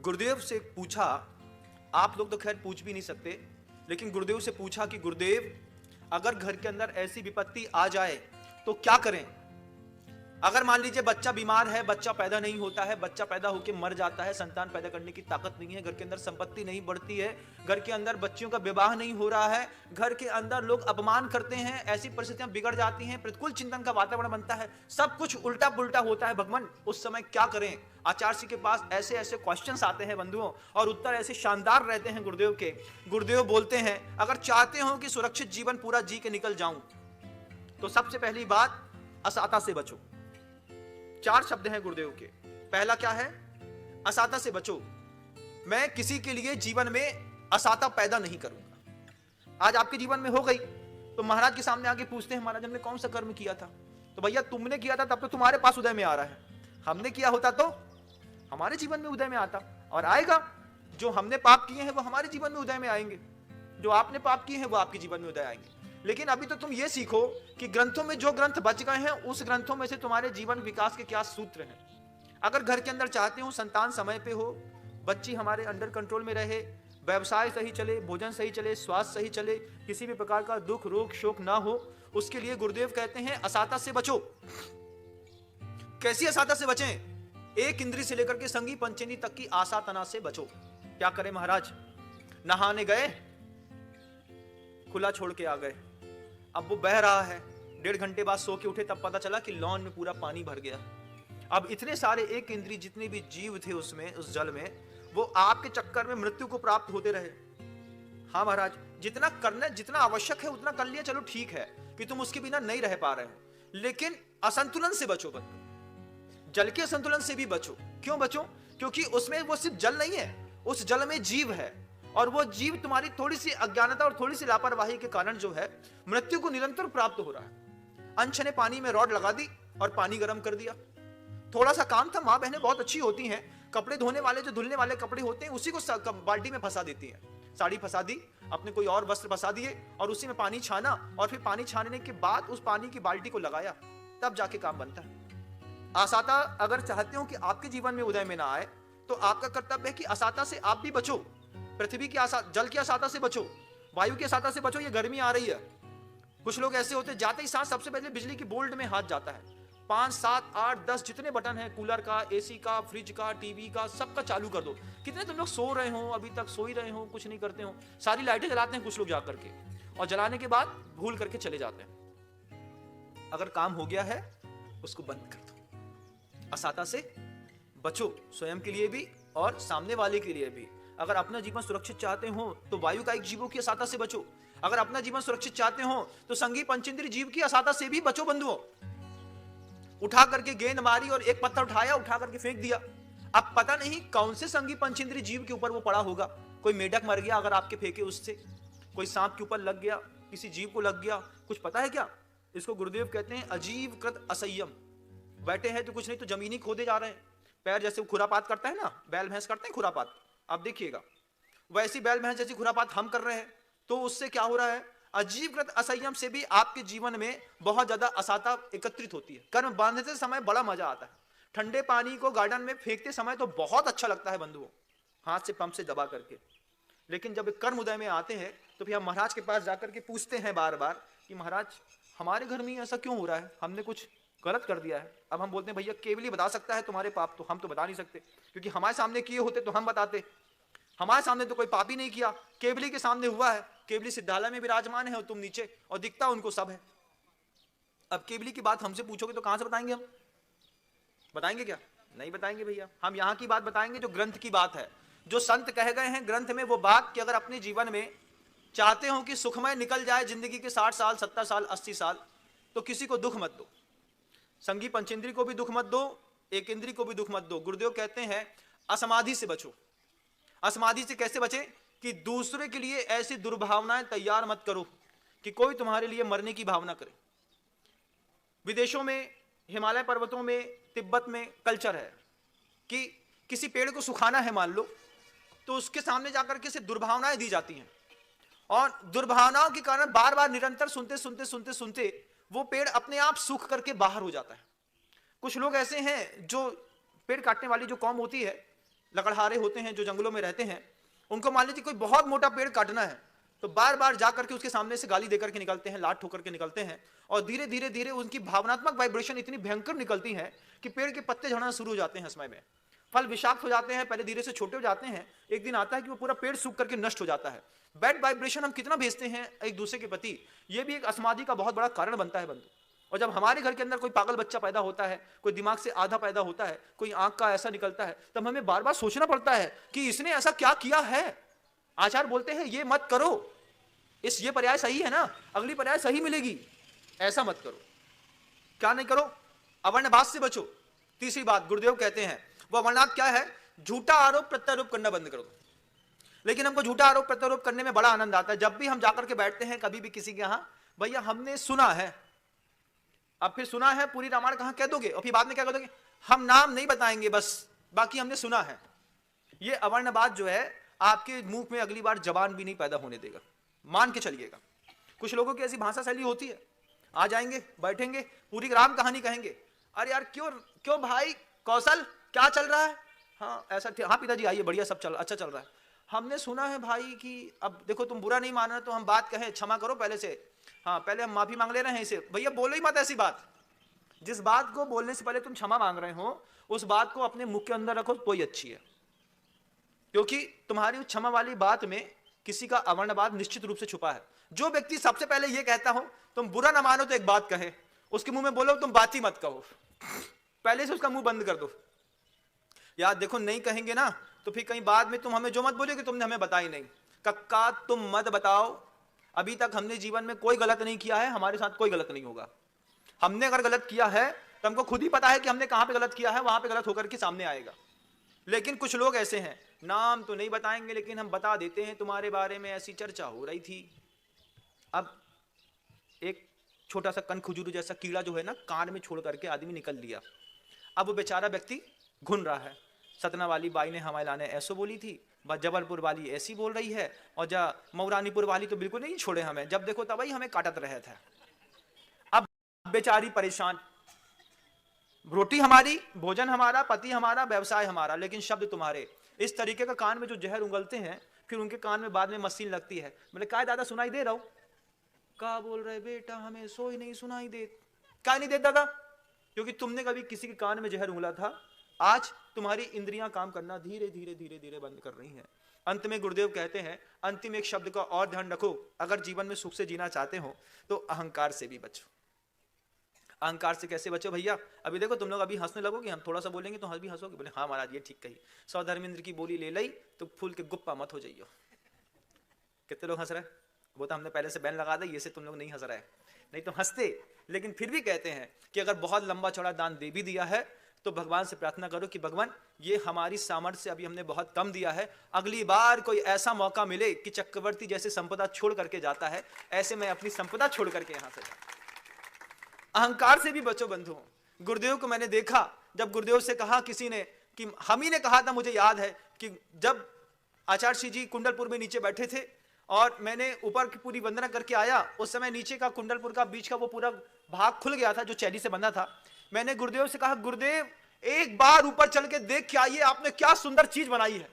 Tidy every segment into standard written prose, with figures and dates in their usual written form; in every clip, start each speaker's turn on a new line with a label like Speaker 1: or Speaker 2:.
Speaker 1: गुरुदेव से पूछा, आप लोग तो खैर पूछ भी नहीं सकते, लेकिन गुरुदेव से पूछा कि गुरुदेव अगर घर के अंदर ऐसी विपत्ति आ जाए तो क्या करें। अगर मान लीजिए बच्चा बीमार है, बच्चा पैदा नहीं होता है, बच्चा पैदा होकर मर जाता है, संतान पैदा करने की ताकत नहीं है, घर के अंदर संपत्ति नहीं बढ़ती है, घर के अंदर बच्चियों का विवाह नहीं हो रहा है, घर के अंदर लोग अपमान करते हैं, ऐसी परिस्थितियां बिगड़ जाती हैं, प्रतिकूल चिंतन का वातावरण बनता है, सब कुछ उल्टा पुल्टा होता है। भगवान उस समय क्या करें। आचार्य जी के पास ऐसे ऐसे क्वेश्चंस आते हैं बंधुओं, और उत्तर ऐसे शानदार रहते हैं गुरुदेव के। गुरुदेव बोलते हैं अगर चाहते हो कि सुरक्षित जीवन पूरा जी के निकल जाऊं तो सबसे पहली बात असाता से बचो। 4 शब्द हैं गुरुदेव के। पहला क्या है? असाता से बचो। मैं किसी के लिए जीवन में असाता पैदा नहीं करूंगा। आज आपके जीवन में हो गई तो महाराज के सामने आके पूछते हैं महाराज हमने कौन सा कर्म किया था, तो भैया तुमने किया था तब तो तुम्हारे पास उदय में आ रहा है, हमने किया होता तो हमारे जीवन में उदय में आता और आएगा। जो हमने पाप किए हैं वो हमारे जीवन में उदय में आएंगे, जो आपने पाप किए हैं वो आपके जीवन में उदय आएंगे। लेकिन अभी तो तुम ये सीखो कि ग्रंथों में जो ग्रंथ बच गए हैं उस ग्रंथों में से तुम्हारे जीवन विकास के क्या सूत्र हैं। अगर घर के अंदर चाहते हो संतान समय पे हो, बच्ची हमारे अंडर कंट्रोल में रहे, व्यवसाय सही चले, भोजन सही चले, स्वास्थ्य सही चले, किसी भी प्रकार का दुख रोग शोक ना हो, उसके लिए गुरुदेव कहते हैं असाता से बचो। कैसी असाता से बचें? एक इंद्री से लेकर के संगी पंचेंद्री तक की आसातना से बचो। क्या करें महाराज? नहाने गए, खुला छोड़ के आ गए, अब वो बह रहा है, 1.5 घंटे बाद सो के उठे तब पता चला कि लॉन में पूरा पानी भर गया। अब इतने सारे एक इंद्री जितने भी जीव थे उसमें, उस जल में, वो आपके चक्कर में मृत्यु को प्राप्त होते रहे। हाँ महाराज, जितना करना जितना आवश्यक है उतना कर लिया, चलो ठीक है कि तुम उसके बिना नहीं रह पा रहे हो, लेकिन असंतुलन से बचो बंधु। जल के असंतुलन से भी बचो। क्यों बचो? क्योंकि उसमें वो सिर्फ जल नहीं है, उस जल में जीव है, और वो जीव तुम्हारी थोड़ी सी अज्ञानता और थोड़ी सी लापरवाही के कारण जो है मृत्यु को निरंतर प्राप्त हो रहा है। अंश ने पानी में रॉड लगा दी और पानी गर्म कर दिया। थोड़ा सा काम था, माँ बहनें बहुत अच्छी होती हैं, कपड़े धोने वाले जो धुलने वाले कपड़े होते हैं उसी को बाल्टी में फंसा देती हैं। साड़ी फंसा दी, अपने कोई और वस्त्र फंसा दिए और उसी में पानी छाना, और फिर पानी छानने के बाद उस पानी की बाल्टी को लगाया, तब जाके काम बनता है। असाता अगर चाहते हो कि आपके जीवन में उदय में ना आए तो आपका कर्तव्य है कि असाता से आप भी बचो। पृथ्वी की जल की असाता से बचो, वायु की असाता से बचो। ये गर्मी आ रही है, कुछ लोग ऐसे होते जाते ही साथ सबसे पहले बिजली की बोल्ट में हाथ जाता है। 5, 7, 8, 10 जितने बटन हैं, कूलर का, एसी का, फ्रिज का, टीवी का, सबका चालू कर दो। कितने तुम लोग सो रहे हो, अभी तक सो ही रहे हो, कुछ नहीं करते हो। सारी लाइटें जलाते हैं कुछ लोग जाकर के, और जलाने के बाद भूल करके चले जाते हैं। अगर काम हो गया है उसको बंद कर दो। असाता से बचो, स्वयं के लिए भी और सामने वाले के लिए भी। अगर अपना जीवन सुरक्षित चाहते हो तो वायु का एक जीवों की असाता से बचो। अगर अपना जीवन सुरक्षित चाहते हो तो संगी पंचेंद्री जीव की असाता से भी बचो बंधुओं। उठा करके गेंद मारी और एक पत्थर उठाया, उठा करके फेंक दिया। अब पता नहीं कौन से संगी पंचेंद्री जीव के ऊपर वो पड़ा होगा। कोई मेढक मर गया अगर आपके फेंके उससे, कोई सांप के ऊपर लग गया, किसी जीव को लग गया, कुछ पता है क्या? इसको गुरुदेव कहते हैं अजीव कृत असंयम। बैठे हैं तो कुछ नहीं तो जमीनी खोदे जा रहे हैं। पैर जैसे खुरापात करता है ना, बैल भैंस करते हैं खुरापात, आप देखिएगा वैसी बैल भैंस जैसी खुरापात हम कर रहे हैं। तो उससे क्या हो रहा है? अजीवकृत असंयम से भी आपके जीवन में बहुत ज्यादा असाता एकत्रित होती है। कर्म बांधते समय बड़ा मजा आता है। ठंडे पानी को गार्डन में फेंकते समय तो बहुत अच्छा लगता है बंधुओं, हाथ से पंप से दबा करके। लेकिन जब कर्म उदय में आते हैं तो फिर हम महाराज के पास जाकर के पूछते हैं बार बार कि महाराज हमारे घर में ऐसा क्यों हो रहा है, हमने कुछ गलत कर दिया है। अब हम बोलते हैं भैया केवल ही बता सकता है तुम्हारे पाप, तो हम तो बता नहीं सकते, क्योंकि हमारे सामने किए होते तो हम बताते। हमारे सामने तो कोई पाप ही नहीं किया, केवली के सामने हुआ है। केवली सिद्धालय में विराजमान है और तुम नीचे, और दिखता उनको सब है। अब केवली की बात हमसे पूछोगे तो कहां से बताएंगे हम? बताएंगे क्या? नहीं बताएंगे भैया। हम यहां की बात बताएंगे जो ग्रंथ की बात है, जो संत कह गए हैं ग्रंथ में वो बात कि अगर अपने जीवन में चाहते हो कि सुखमय निकल जाए जिंदगी के 60 साल, 70 साल, 80 साल, तो किसी को दुख मत दो। संगी पंचेंद्री को भी दुख मत दो, एक इंद्री को भी दुख मत दो। गुरुदेव कहते हैं असमाधि से बचो। असमाधि से कैसे बचे? कि दूसरे के लिए ऐसी दुर्भावनाएं तैयार मत करो कि कोई तुम्हारे लिए मरने की भावना करे। विदेशों में, हिमालय पर्वतों में, तिब्बत में कल्चर है कि किसी पेड़ को सुखाना है मान लो, तो उसके सामने जाकर के दुर्भावनाएं दी जाती हैं, और दुर्भावनाओं के कारण बार बार निरंतर सुनते सुनते सुनते सुनते वो पेड़ अपने आप सूख करके बाहर हो जाता है। कुछ लोग ऐसे हैं जो पेड़ काटने वाली जो कौम होती है, लकड़हारे होते हैं जो जंगलों में रहते हैं, उनको मान लीजिए कोई बहुत मोटा पेड़ काटना है तो बार बार जाकर के उसके सामने से गाली देकर के निकलते हैं, लात ठोकर के निकलते हैं, और धीरे धीरे धीरे उनकी भावनात्मक वाइब्रेशन इतनी भयंकर निकलती है कि पेड़ के पत्ते झड़ना शुरू हो जाते हैं समय में, फल विषाक्त हो जाते हैं, पहले धीरे से छोटे हो जाते हैं, एक दिन आता है कि वो पूरा पेड़ सूख करके नष्ट हो जाता है। बैड वाइब्रेशन हम कितना भेजते हैं एक दूसरे के प्रति, ये भी एक असमाधि का बहुत बड़ा कारण बनता है बंधु। और जब हमारे घर के अंदर कोई पागल बच्चा पैदा होता है, कोई दिमाग से आधा पैदा होता है, कोई आंख का ऐसा निकलता है, तब हमें बार बार सोचना पड़ता है कि इसने ऐसा क्या किया है। आचार्य बोलते हैं ये मत करो, ये पर्याय सही है ना, अगली पर्याय सही मिलेगी, ऐसा मत करो। क्या नहीं करो? अवर्णवाद से बचो। तीसरी बात गुरुदेव कहते हैं वो अवर्णवाद क्या है? झूठा आरोप प्रत्यारोप करना बंद करो। लेकिन हमको झूठा आरोप प्रत्यारोप करने में बड़ा आनंद आता है। जब भी हम जाकर के बैठते हैं कभी भी किसी के यहां, भैया हमने सुना है, अब फिर सुना है पूरी रामायण कहां कह दोगे, और फिर बाद में क्या कह दोगे? हम नाम नहीं बताएंगे, बस बाकी हमने सुना है। ये अवर्णवाद जो है आपके मुंह में अगली बार जबान भी नहीं पैदा होने देगा, मान के चलिएगा। कुछ लोगों की ऐसी भाषा शैली होती है, आ जाएंगे बैठेंगे पूरी राम कहानी कहेंगे, अरे यार क्यों क्यों भाई कौशल क्या चल रहा है? हाँ ऐसा, हाँ पिताजी आइए बढ़िया सब चल अच्छा चल रहा है। हमने सुना है भाई कि अब देखो तुम बुरा नहीं मान रहे तो हम बात कहें, क्षमा करो पहले से, हाँ पहले हम माफी मांग ले रहे हैं इसे। भैया बोलो ही मत ऐसी बात। जिस बात को बोलने से पहले तुम क्षमा मांग रहे हो उस बात को अपने मुख के अंदर रखो, कोई अच्छी है, क्योंकि तुम्हारी उस क्षमा वाली बात में किसी का अवर्णवाद निश्चित रूप से छुपा है। जो व्यक्ति सबसे पहले ये कहता हो तुम बुरा ना मानो तो एक बात कहे, उसके मुंह में बोलो तुम बात ही मत कहो, पहले से उसका मुंह बंद कर दो। यार देखो नहीं कहेंगे ना तो फिर कहीं बाद में तुम हमें जो मत बोलोगे तुमने हमें बताई नहीं। कक्का तुम मत बताओ, अभी तक हमने जीवन में कोई गलत नहीं किया है, हमारे साथ कोई गलत नहीं होगा। हमने अगर गलत किया है तो हमको खुद ही पता है कि हमने कहां पे गलत किया है, वहां पे गलत होकर के सामने आएगा। लेकिन कुछ लोग ऐसे हैं, नाम तो नहीं बताएंगे लेकिन हम बता देते हैं तुम्हारे बारे में ऐसी चर्चा हो रही थी। अब एक छोटा सा कनखुजूर जैसा कीड़ा जो है ना कान में छोड़ करके आदमी निकल लिया। अब वो बेचारा व्यक्ति घुन रहा है, सतना वाली बाई ने हमारे लाने ऐसो बोली थी, जबलपुर वाली ऐसी बोल रही है, और जा मऊरानीपुर वाली तो बिल्कुल नहीं छोड़े हमें, जब देखो तब ही हमें काटत रहे थे। अब बेचारी परेशान, रोटी हमारी, भोजन हमारा, पति हमारा, व्यवसाय हमारा, लेकिन शब्द तुम्हारे। इस तरीके का कान में जो जहर उगलते हैं फिर उनके कान में बाद में मशीन लगती है। बोले काय दादा सुनाई दे रहा हूं? क्या बोल रहे बेटा, हमें सोई नहीं सुनाई दे। क्या नहीं दे दादा? क्योंकि तुमने कभी किसी के कान में जहर उंगला था। आज तुम्हारी इंद्रियां काम करना धीरे धीरे धीरे धीरे बंद कर रही हैं। अंत में गुरुदेव कहते हैं अंतिम एक शब्द का और ध्यान रखो, अगर जीवन में सुख से जीना चाहते हो तो अहंकार से भी बचो। अहंकार से कैसे बचो भैया? अभी देखो तुम लोग अभी हंसने लगोगे, हम थोड़ा सा बोलेंगे तो भी हंसोगे। बोले हाँ महाराज ये ठीक कही, 100 धर्मेंद्र की बोली ले ली तो फूल के गुप्पा मत हो जाइयो। कितने लोग हंस रहे? वो तो हमने पहले से बैन लगा दी, ये से तुम लोग नहीं हंस रहे, नहीं तो हंसते। लेकिन फिर भी कहते हैं कि अगर बहुत लंबा चौड़ा दान दे भी दिया है तो भगवान से प्रार्थना करो कि भगवान ये हमारी सामर्थ्य से अभी हमने बहुत कम दिया है, अगली बार कोई ऐसा मौका मिले कि चक्रवर्ती जैसे संपदा छोड़ करके जाता है, ऐसे मैं अपनी संपदा छोड़ करके यहां से जाऊं। अहंकार से भी बचो बंधुओं। गुरुदेव को मैंने देखा, जब गुरुदेव से कहा किसी ने कि हम ही ने कहा था, मुझे याद है कि जब आचार्य श्री जी कुंडलपुर में नीचे बैठे थे और मैंने ऊपर की पूरी वंदना करके आया, उस समय नीचे का कुंडलपुर का बीच का वो पूरा भाग खुल गया था जो चैली से बंधा था। मैंने गुरुदेव से कहा गुरुदेव एक बार ऊपर चल के देख के आइए, आपने क्या सुंदर चीज बनाई है।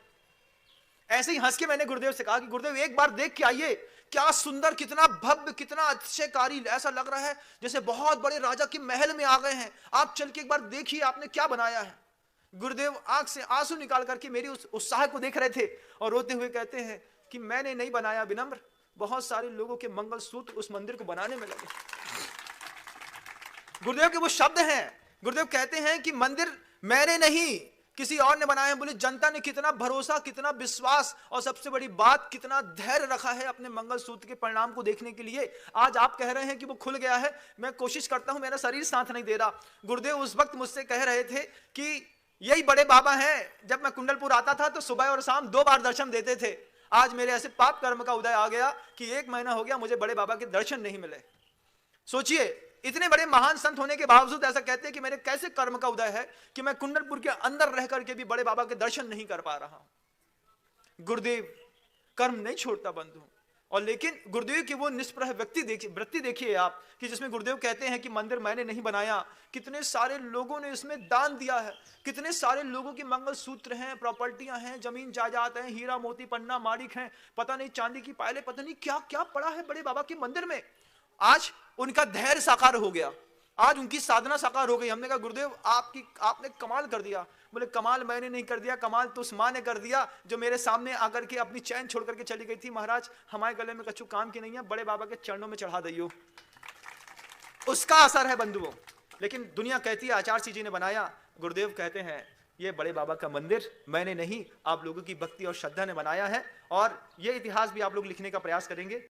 Speaker 1: ऐसे ही हंस के मैंने गुरुदेव से कहा कि गुरुदेव एक बार देख के आइए, क्या सुंदर, कितना भव्य, कितना आश्चर्यकारी, ऐसा लग रहा है जैसे बहुत बड़े राजा के महल में आ गए हैं। आप चल के एक बार देखिए आपने क्या बनाया है। गुरुदेव आंख से आंसू निकाल करके मेरी उस उत्साह को देख रहे थे और रोते हुए कहते हैं कि मैंने नहीं बनाया विनम्र, बहुत सारे लोगों के मंगलसूत्र उस मंदिर को बनाने में लगे। गुरुदेव के वो शब्द हैं। गुरुदेव कहते हैं कि मंदिर मैंने नहीं किसी और ने बनाया है। बोले जनता ने कितना भरोसा, कितना विश्वास और सबसे बड़ी बात कितना धैर्य रखा है अपने मंगलसूत्र के परिणाम को देखने के लिए। आज आप कह रहे हैं कि वो खुल गया है, मैं कोशिश करता हूं, मेरा शरीर साथ नहीं दे रहा। गुरुदेव उस वक्त मुझसे कह रहे थे कि यही बड़े बाबा हैं, जब मैं कुंडलपुर आता था तो सुबह और शाम 2 बार दर्शन देते थे। आज मेरे ऐसे पाप कर्म का उदय आ गया कि 1 महीना हो गया मुझे बड़े बाबा के दर्शन नहीं मिले। सोचिए, इतने बड़े महान संत होने के बावजूद ऐसा कहते हैं कि मेरे कैसे कर्म का उदय है कि मैं कुंडलपुर के अंदर रह करके भी बड़े बाबा के दर्शन नहीं कर पा रहा हूं। गुरुदेव कर्म नहीं छोड़ता बंधु, और लेकिन गुरुदेव की वो निष्प्रह वृत्ति देखिए आप, कि जिसमें गुरुदेव कहते हैं कि मंदिर मैंने नहीं बनाया, कितने सारे लोगों ने इसमें दान दिया है, कितने सारे लोगों की मंगलसूत्र हैं, प्रॉपर्टियां हैं, जमीन जायदाद हैं, हीरा मोती पन्ना माणिक हैं, पता नहीं चांदी की पायलें, पता नहीं क्या क्या पड़ा है बड़े बाबा के मंदिर में। आज उनका धैर्य साकार हो गया, आज उनकी साधना साकार हो गई। हमने कहा गुरुदेव आपने कमाल कर दिया। बोले कमाल मैंने नहीं कर दिया, कमाल तो उस माँ ने कर दिया जो मेरे सामने आकर के अपनी चैन छोड़ करके चली गई थी। महाराज हमारे गले में कछु काम की नहीं है, बड़े बाबा के चरणों में चढ़ा दियो। उसका असर है बंधुओं। लेकिन दुनिया कहती है आचार्य जी ने बनाया, गुरुदेव कहते हैं ये बड़े बाबा का मंदिर मैंने नहीं, आप लोगों की भक्ति और श्रद्धा ने बनाया है। और ये इतिहास भी आप लोग लिखने का प्रयास करेंगे।